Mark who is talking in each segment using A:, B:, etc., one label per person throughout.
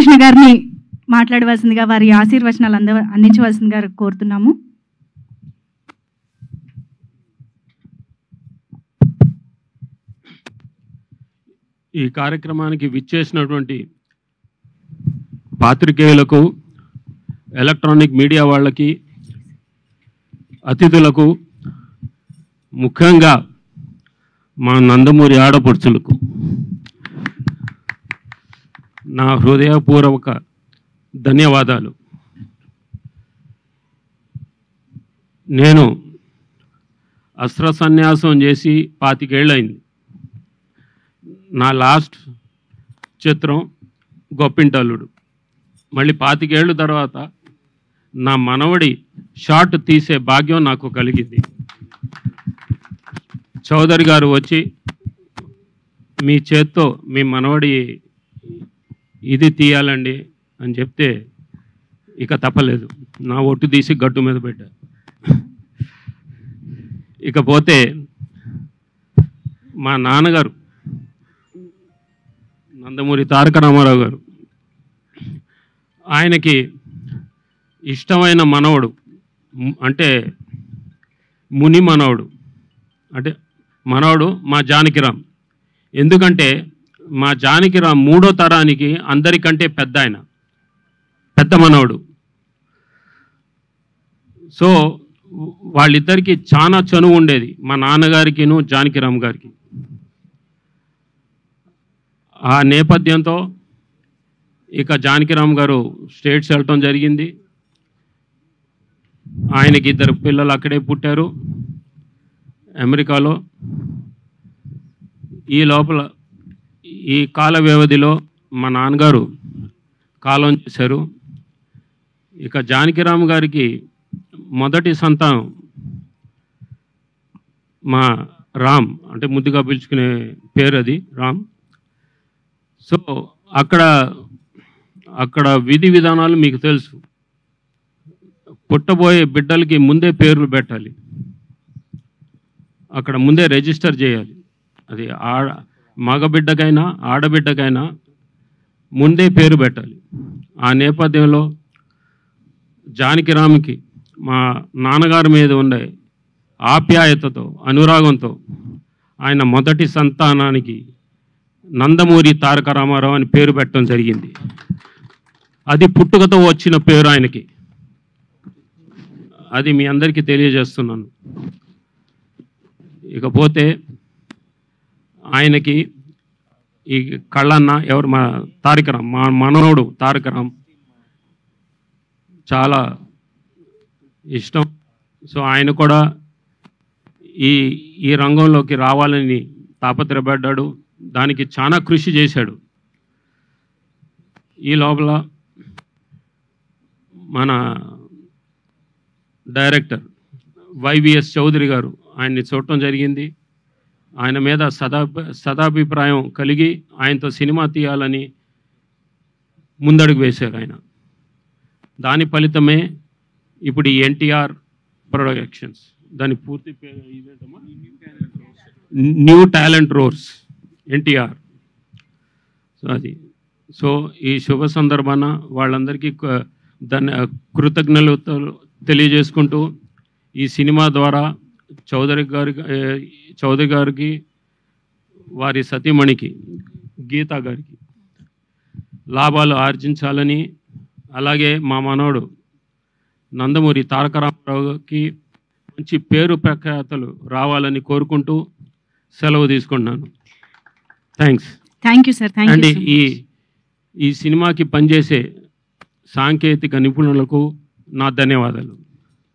A: రామకృష్ణ గారిని మాట్లాడవలసిందిగా వారి ఆశీర్వచనాలు అందించవలసిందిగా కోరుతున్నాము.
B: ఈ కార్యక్రమానికి విచ్చేసినటువంటి పాత్రికేయులకు, ఎలక్ట్రానిక్ మీడియా వాళ్ళకి, అతిథులకు, ముఖ్యంగా మా నందమూరి ఆడపడుచులకు నా హృదయపూర్వక ధన్యవాదాలు. నేను అస్త్ర సన్యాసం చేసి 25 ఏళ్ళయింది. నా లాస్ట్ చిత్రం గొప్పింటల్లుడు. మళ్ళీ 25 ఏళ్ళ తర్వాత నా మనవడి షార్ట్ తీసే భాగ్యం నాకు కలిగింది. చౌదరి గారు వచ్చి మీ చేత్తో మీ మనవడి ఇది తీయాలండి అని చెప్తే ఇక తప్పలేదు, నా ఒట్టు తీసి గట్టు మీద పెట్టా. ఇకపోతే మా నాన్నగారు నందమూరి తారక రామారావు గారు, ఆయనకి ఇష్టమైన మనవడు అంటే ముని మనవడు, అంటే మనవడు మా జానకిరామ్. ఎందుకంటే మా జానకిరామ్ 3వ తరానికి అందరికంటే పెద్ద ఆయన, పెద్ద మనవడు. సో వాళ్ళిద్దరికీ చాలా చనువు ఉండేది, మా నాన్నగారికిను జానకిరామ్ గారికి. ఆ నేపథ్యంతో ఇక జానకిరామ్ గారు స్టేట్స్ వెళ్ళటం జరిగింది. ఆయనకి 2 పిల్లలు అక్కడే పుట్టారు, అమెరికాలో. ఈ లోపల ఈ కాల వ్యవధిలో మా నాన్నగారు కాలం చేశారు. ఇక జానకిరామ్ గారికి మొదటి సంతానం మా రామ్, అంటే ముద్దుగా పిలుచుకునే పేరు అది రామ్. సో అక్కడ విధి విధానాలు మీకు తెలుసు. పుట్టబోయే బిడ్డలకి ముందే పేర్లు పెట్టాలి, అక్కడ ముందే రిజిస్టర్ చేయాలి. అది మగబిడ్డకైనా ఆడబిడ్డకైనా ముందే పేరు పెట్టాలి. ఆ నేపథ్యంలో జానకిరామ్కి మా నాన్నగారి మీద ఉండే ఆప్యాయతతో, అనురాగంతో ఆయన మొదటి సంతానానికి నందమూరి తారక రామారావు అని పేరు పెట్టడం జరిగింది. అది పుట్టుకతో వచ్చిన పేరు ఆయనకి, అది మీ అందరికీ తెలియజేస్తున్నాను. ఇకపోతే ఆయనకి ఈ కళ్ళన్న ఎవరు, మా తారకరామ్, మా మనవడు తారకరామ్ చాలా ఇష్టం. సో ఆయన కూడా ఈ రంగంలోకి రావాలని తాపత్రయపడ్డాడు, దానికి చాలా కృషి చేశాడు. ఈ లోపల మన డైరెక్టర్ వైవిఎస్ చౌదరి గారు ఆయన్ని చూడటం జరిగింది. ఆయన మీద సదాభిప్రాయం కలిగి ఆయనతో సినిమా తీయాలని ముందడుగు వేశారు ఆయన. దాని ఫలితమే ఇప్పుడు ఈ ఎన్టీఆర్ ప్రొడక్షన్స్, దాని పూర్తి పేరు ఇదేంటమ్మా, new talent roars NTR. So అది. సో ఈ శుభ సందర్భాన వాళ్ళందరికీ కృతజ్ఞతలు తెలియజేసుకుంటూ, ఈ సినిమా ద్వారా చౌదరి గారికి వారి సతీమణికి గీతా గారికి లాభాలు ఆర్జించాలని, అలాగే మా మనవడు నందమూరి తారక రామారావుకి మంచి పేరు ప్రఖ్యాతలు రావాలని కోరుకుంటూ సెలవు తీసుకుంటున్నాను. Thanks.
A: Thank you sir.
B: And ఈ సినిమాకి పనిచేసే సాంకేతిక నిపుణులకు నా ధన్యవాదాలు.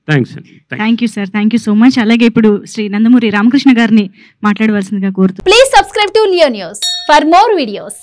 B: థ్యాంక్స్ అండి.
A: Thank you sir. Thank you so much. అలాగే ఇప్పుడు శ్రీ నందమూరి రామకృష్ణ గారిని మాట్లాడవలసిందిగా కోరుతూ.
C: Please subscribe to Leo news for more videos.